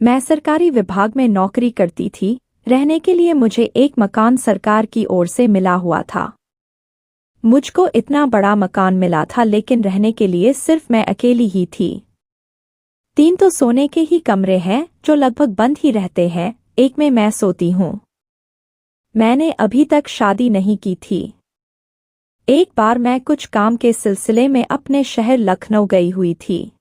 मैं सरकारी विभाग में नौकरी करती थी। रहने के लिए मुझे एक मकान सरकार की ओर से मिला हुआ था। मुझको इतना बड़ा मकान मिला था, लेकिन रहने के लिए सिर्फ मैं अकेली ही थी। 3 तो सोने के ही कमरे हैं जो लगभग बंद ही रहते हैं, एक में मैं सोती हूँ। मैंने अभी तक शादी नहीं की थी। एक बार मैं कुछ काम के सिलसिले में अपने शहर लखनऊ गई हुई थी।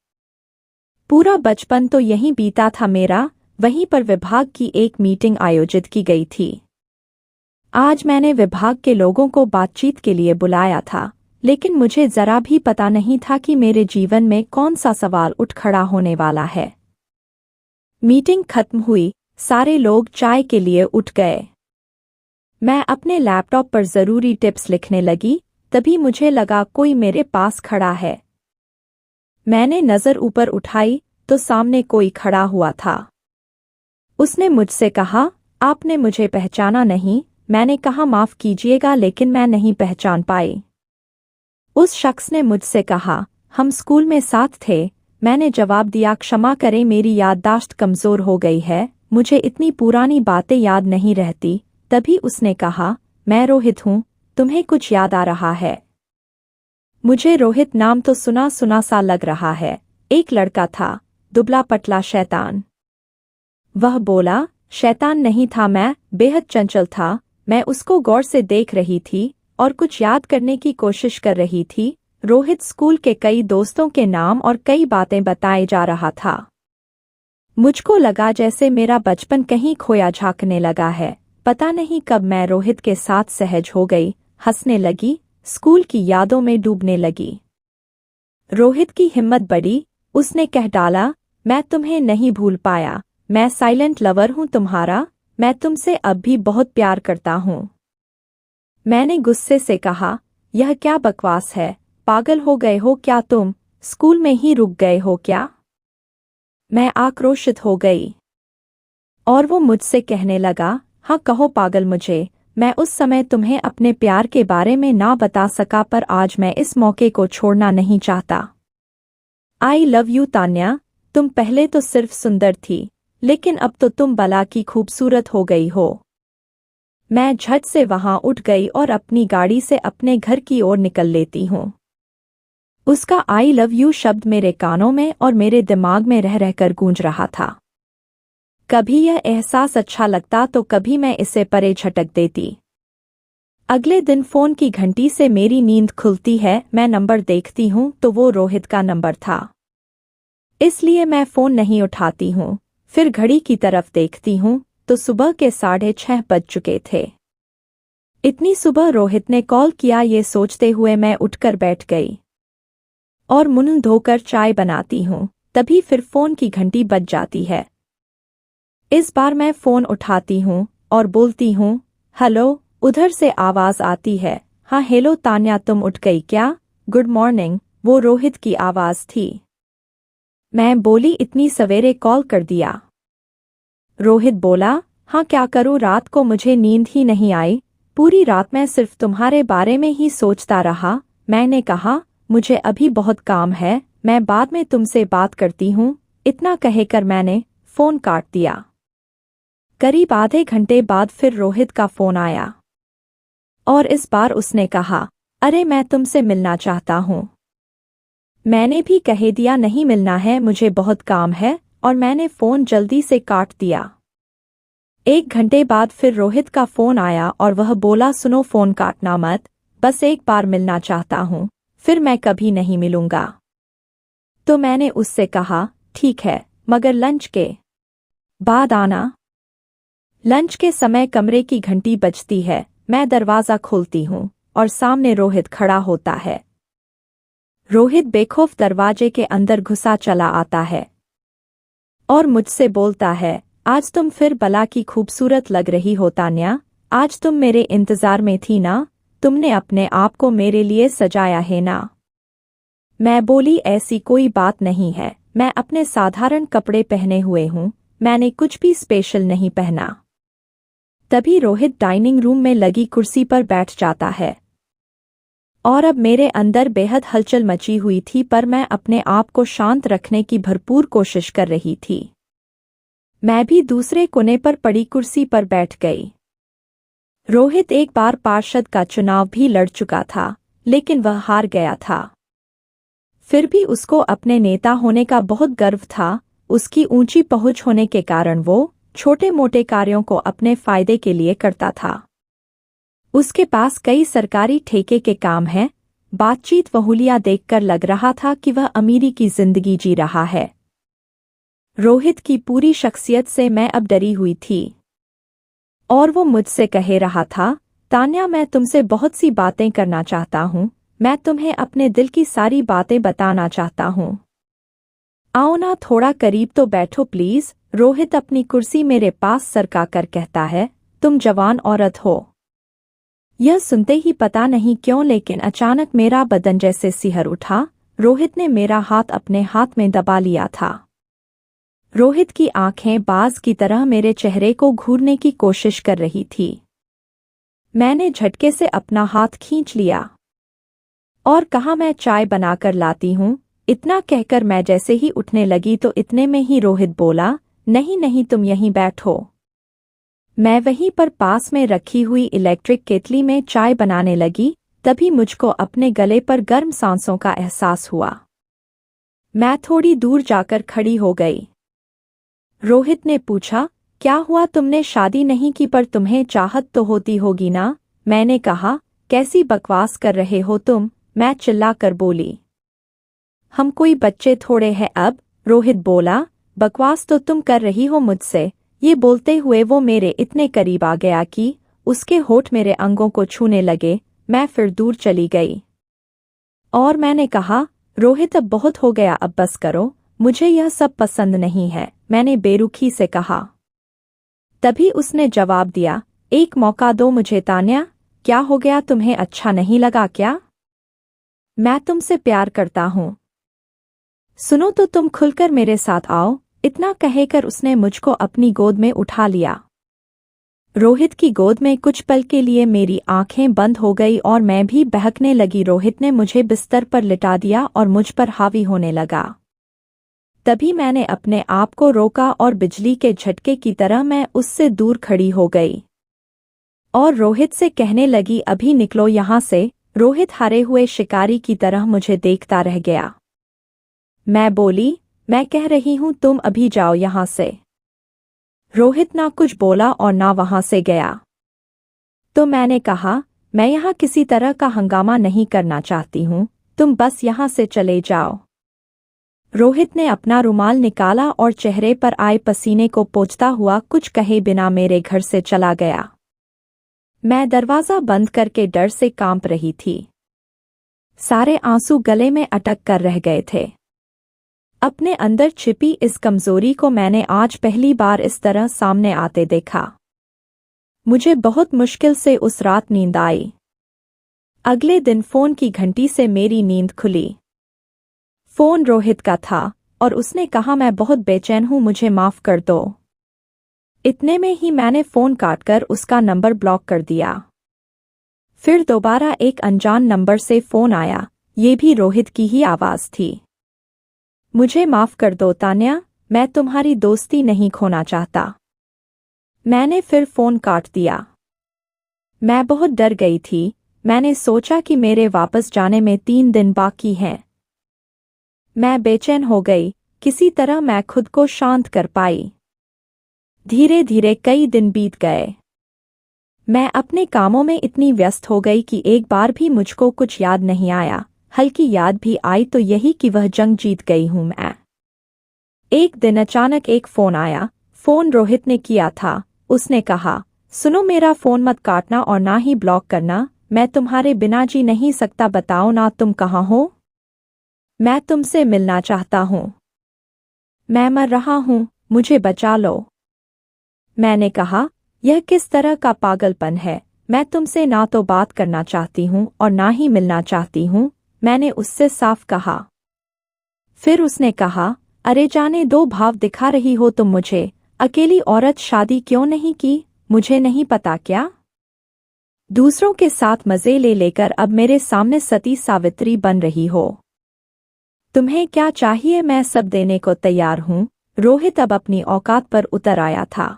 पूरा बचपन तो यहीं बीता था मेरा। वहीं पर विभाग की एक मीटिंग आयोजित की गई थी। आज मैंने विभाग के लोगों को बातचीत के लिए बुलाया था, लेकिन मुझे जरा भी पता नहीं था कि मेरे जीवन में कौन सा सवाल उठ खड़ा होने वाला है। मीटिंग खत्म हुई, सारे लोग चाय के लिए उठ गए। मैं अपने लैपटॉप पर जरूरी टिप्स लिखने लगी, तभी मुझे लगा कोई मेरे पास खड़ा है। मैंने नज़र ऊपर उठाई तो सामने कोई खड़ा हुआ था। उसने मुझसे कहा, आपने मुझे पहचाना नहीं? मैंने कहा, माफ़ कीजिएगा, लेकिन मैं नहीं पहचान पाई। उस शख्स ने मुझसे कहा, हम स्कूल में साथ थे। मैंने जवाब दिया, क्षमा करें, मेरी याददाश्त कमज़ोर हो गई है, मुझे इतनी पुरानी बातें याद नहीं रहती। तभी उसने कहा, मैं रोहित हूँ, तुम्हें कुछ याद आ रहा है? मुझे रोहित नाम तो सुना सुना सा लग रहा है। एक लड़का था, दुबला पतला शैतान। वह बोला, शैतान नहीं था मैं, बेहद चंचल था। मैं उसको गौर से देख रही थी और कुछ याद करने की कोशिश कर रही थी। रोहित स्कूल के कई दोस्तों के नाम और कई बातें बताए जा रहा था। मुझको लगा जैसे मेरा बचपन कहीं खोया झांकने लगा है। पता नहीं कब मैं रोहित के साथ सहज हो गई, हंसने लगी, स्कूल की यादों में डूबने लगी। रोहित की हिम्मत बढ़ी, उसने कह डाला, मैं तुम्हें नहीं भूल पाया, मैं साइलेंट लवर हूँ तुम्हारा, मैं तुमसे अब भी बहुत प्यार करता हूँ। मैंने गुस्से से कहा, यह क्या बकवास है, पागल हो गए हो क्या तुम? स्कूल में ही रुक गए हो क्या? मैं आक्रोशित हो गई और वो मुझसे कहने लगा, हाँ कहो पागल मुझे। मैं उस समय तुम्हें अपने प्यार के बारे में ना बता सका, पर आज मैं इस मौके को छोड़ना नहीं चाहता। आई लव यू तान्या, तुम पहले तो सिर्फ सुंदर थी, लेकिन अब तो तुम बला की खूबसूरत हो गई हो। मैं झट से वहां उठ गई और अपनी गाड़ी से अपने घर की ओर निकल लेती हूँ। उसका आई लव यू शब्द मेरे कानों में और मेरे दिमाग में रह रहकर गूंज रहा था। कभी यह एहसास अच्छा लगता तो कभी मैं इसे परे झटक देती। अगले दिन फोन की घंटी से मेरी नींद खुलती है। मैं नंबर देखती हूँ तो वो रोहित का नंबर था, इसलिए मैं फोन नहीं उठाती हूँ। फिर घड़ी की तरफ देखती हूँ तो सुबह के 6:30 बज चुके थे। इतनी सुबह रोहित ने कॉल किया, ये सोचते हुए मैं उठकर बैठ गई और मुंह धोकर चाय बनाती हूँ। तभी फिर फोन की घंटी बज जाती है। इस बार मैं फोन उठाती हूँ और बोलती हूँ, हेलो। उधर से आवाज आती है, हाँ हेलो तान्या, तुम उठ गई क्या? Good morning. वो रोहित की आवाज थी। मैं बोली, इतनी सवेरे कॉल कर दिया? रोहित बोला, हाँ क्या करूँ, रात को मुझे नींद ही नहीं आई, पूरी रात मैं सिर्फ तुम्हारे बारे में ही सोचता रहा। मैंने कहा, मुझे अभी बहुत काम है, मैं बाद में तुमसे बात करती हूँ। इतना कहकर मैंने फोन काट दिया। करीब आधे घंटे बाद फिर रोहित का फोन आया और इस बार उसने कहा, अरे मैं तुमसे मिलना चाहता हूँ। मैंने भी कह दिया, नहीं मिलना है, मुझे बहुत काम है, और मैंने फोन जल्दी से काट दिया। 1 घंटे बाद फिर रोहित का फोन आया और वह बोला, सुनो फोन काटना मत, बस एक बार मिलना चाहता हूँ, फिर मैं कभी नहीं मिलूंगा। तो मैंने उससे कहा, ठीक है, मगर लंच के बाद आना। लंच के समय कमरे की घंटी बजती है। मैं दरवाज़ा खोलती हूँ और सामने रोहित खड़ा होता है। रोहित बेखौफ दरवाजे के अंदर घुसा चला आता है और मुझसे बोलता है, आज तुम फिर बला की खूबसूरत लग रही हो तान्या, आज तुम मेरे इंतजार में थी ना, तुमने अपने आप को मेरे लिए सजाया है ना? मैं बोली, ऐसी कोई बात नहीं है, मैं अपने साधारण कपड़े पहने हुए हूँ, मैंने कुछ भी स्पेशल नहीं पहना। तभी रोहित डाइनिंग रूम में लगी कुर्सी पर बैठ जाता है और अब मेरे अंदर बेहद हलचल मची हुई थी, पर मैं अपने आप को शांत रखने की भरपूर कोशिश कर रही थी। मैं भी दूसरे कोने पर पड़ी कुर्सी पर बैठ गई। रोहित एक बार पार्षद का चुनाव भी लड़ चुका था, लेकिन वह हार गया था। फिर भी उसको अपने नेता होने का बहुत गर्व था। उसकी ऊंची पहुंच होने के कारण वो छोटे मोटे कार्यों को अपने फायदे के लिए करता था। उसके पास कई सरकारी ठेके के काम हैं। बातचीत वहूलियां देखकर लग रहा था कि वह अमीरी की जिंदगी जी रहा है। रोहित की पूरी शख्सियत से मैं अब डरी हुई थी और वो मुझसे कह रहा था, तान्या, मैं तुमसे बहुत सी बातें करना चाहता हूँ। मैं तुम्हें अपने दिल की सारी बातें बताना चाहता हूँ। आओ ना, थोड़ा करीब तो बैठो प्लीज। रोहित अपनी कुर्सी मेरे पास सरका कर कहता है, तुम जवान औरत हो। यह सुनते ही पता नहीं क्यों लेकिन अचानक मेरा बदन जैसे सिहर उठा। रोहित ने मेरा हाथ अपने हाथ में दबा लिया था। रोहित की आंखें बाज की तरह मेरे चेहरे को घूरने की कोशिश कर रही थी। मैंने झटके से अपना हाथ खींच लिया और कहा, मैं चाय बनाकर लाती हूँ। इतना कहकर मैं जैसे ही उठने लगी तो इतने में ही रोहित बोला, नहीं नहीं, तुम यहीं बैठो। मैं वहीं पर पास में रखी हुई इलेक्ट्रिक केतली में चाय बनाने लगी। तभी मुझको अपने गले पर गर्म सांसों का एहसास हुआ। मैं थोड़ी दूर जाकर खड़ी हो गई। रोहित ने पूछा, क्या हुआ, तुमने शादी नहीं की पर तुम्हें चाहत तो होती होगी ना? मैंने कहा, कैसी बकवास कर रहे हो तुम? मैं चिल्लाकर बोली, हम कोई बच्चे थोड़े हैं अब। रोहित बोला, बकवास तो तुम कर रही हो मुझसे। ये बोलते हुए वो मेरे इतने करीब आ गया कि उसके होठ मेरे अंगों को छूने लगे। मैं फिर दूर चली गई और मैंने कहा, रोहित, अब बहुत हो गया, अब बस करो, मुझे यह सब पसंद नहीं है। मैंने बेरुखी से कहा। तभी उसने जवाब दिया, एक मौका दो मुझे तान्या। क्या हो गया, तुम्हें अच्छा नहीं लगा क्या? मैं तुमसे प्यार करता हूँ। सुनो तो तुम खुलकर मेरे साथ आओ। इतना कहकर उसने मुझको अपनी गोद में उठा लिया। रोहित की गोद में कुछ पल के लिए मेरी आंखें बंद हो गई और मैं भी बहकने लगी। रोहित ने मुझे बिस्तर पर लिटा दिया और मुझ पर हावी होने लगा। तभी मैंने अपने आप को रोका और बिजली के झटके की तरह मैं उससे दूर खड़ी हो गई और रोहित से कहने लगी, अभी निकलो यहाँ से। रोहित हारे हुए शिकारी की तरह मुझे देखता रह गया। मैं बोली, मैं कह रही हूँ तुम अभी जाओ यहाँ से। रोहित ना कुछ बोला और ना वहां से गया। तो मैंने कहा, मैं यहाँ किसी तरह का हंगामा नहीं करना चाहती हूँ, तुम बस यहाँ से चले जाओ। रोहित ने अपना रुमाल निकाला और चेहरे पर आए पसीने को पोंछता हुआ कुछ कहे बिना मेरे घर से चला गया। मैं दरवाजा बंद करके डर से कांप रही थी। सारे आंसू गले में अटक कर रह गए थे। अपने अंदर छिपी इस कमजोरी को मैंने आज पहली बार इस तरह सामने आते देखा। मुझे बहुत मुश्किल से उस रात नींद आई। अगले दिन फोन की घंटी से मेरी नींद खुली। फोन रोहित का था और उसने कहा, मैं बहुत बेचैन हूं, मुझे माफ कर दो। इतने में ही मैंने फोन काटकर उसका नंबर ब्लॉक कर दिया। फिर दोबारा एक अनजान नंबर से फोन आया। ये भी रोहित की ही आवाज थी। मुझे माफ कर दो तान्या, मैं तुम्हारी दोस्ती नहीं खोना चाहता। मैंने फिर फोन काट दिया। मैं बहुत डर गई थी। मैंने सोचा कि मेरे वापस जाने में 3 दिन बाकी हैं। मैं बेचैन हो गई। किसी तरह मैं खुद को शांत कर पाई। धीरे धीरे कई दिन बीत गए। मैं अपने कामों में इतनी व्यस्त हो गई कि एक बार भी मुझको कुछ याद नहीं आया। हल्की याद भी आई तो यही कि वह जंग जीत गई हूं मैं। एक दिन अचानक एक फोन आया। फोन रोहित ने किया था। उसने कहा, सुनो, मेरा फोन मत काटना और ना ही ब्लॉक करना। मैं तुम्हारे बिना जी नहीं सकता। बताओ ना, तुम कहाँ हो? मैं तुमसे मिलना चाहता हूँ। मैं मर रहा हूँ, मुझे बचा लो। मैंने कहा, यह किस तरह का पागलपन है? मैं तुमसे ना तो बात करना चाहती हूँ और ना ही मिलना चाहती हूँ। मैंने उससे साफ कहा। फिर उसने कहा, अरे जाने दो, भाव दिखा रही हो तुम मुझे। अकेली औरत शादी क्यों नहीं की? मुझे नहीं पता क्या? दूसरों के साथ मजे ले लेकर अब मेरे सामने सती सावित्री बन रही हो। तुम्हें क्या चाहिए? मैं सब देने को तैयार हूँ। रोहित अब अपनी औकात पर उतर आया था।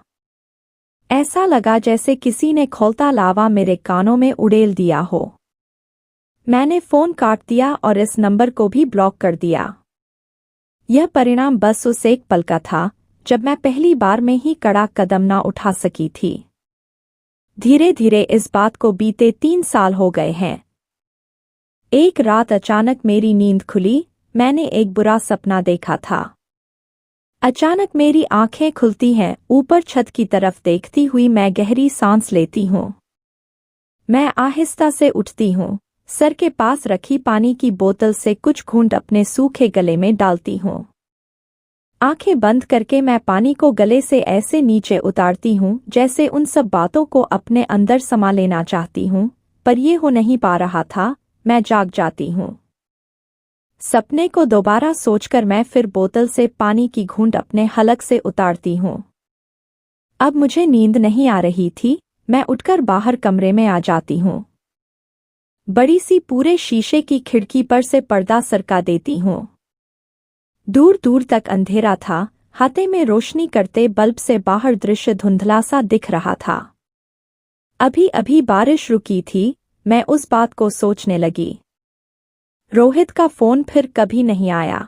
ऐसा लगा जैसे किसी ने खौलता लावा मेरे कानों में उड़ेल दिया हो। मैंने फोन काट दिया और इस नंबर को भी ब्लॉक कर दिया। यह परिणाम बस उस एक पल का था जब मैं पहली बार में ही कड़ा कदम ना उठा सकी थी। धीरे धीरे इस बात को बीते 3 साल हो गए हैं। एक रात अचानक मेरी नींद खुली। मैंने एक बुरा सपना देखा था। अचानक मेरी आंखें खुलती हैं। ऊपर छत की तरफ देखती हुई मैं गहरी सांस लेती हूँ। मैं आहिस्ता से उठती हूँ। सर के पास रखी पानी की बोतल से कुछ घूंट अपने सूखे गले में डालती हूँ। आंखें बंद करके मैं पानी को गले से ऐसे नीचे उतारती हूँ जैसे उन सब बातों को अपने अंदर समा लेना चाहती हूँ, पर ये हो नहीं पा रहा था। मैं जाग जाती हूँ। सपने को दोबारा सोचकर मैं फिर बोतल से पानी की घूंट अपने हलक से उतारती हूँ। अब मुझे नींद नहीं आ रही थी। मैं उठकर बाहर कमरे में आ जाती हूँ। बड़ी सी पूरे शीशे की खिड़की पर से पर्दा सरका देती हूँ। दूर दूर तक अंधेरा था। हाथे में रोशनी करते बल्ब से बाहर दृश्य धुंधला सा दिख रहा था। अभी अभी बारिश रुकी थी। मैं उस बात को सोचने लगी। रोहित का फोन फिर कभी नहीं आया।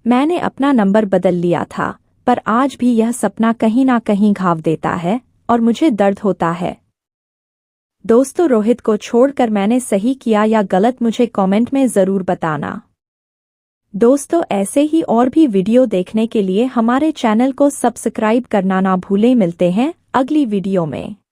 मैंने अपना नंबर बदल लिया था, पर आज भी यह सपना कहीं ना कहीं घाव देता है और मुझे दर्द होता है। दोस्तों, रोहित को छोड़कर मैंने सही किया या गलत, मुझे कमेंट में ज़रूर बताना। दोस्तों, ऐसे ही और भी वीडियो देखने के लिए हमारे चैनल को सब्सक्राइब करना ना भूलें। मिलते हैं अगली वीडियो में।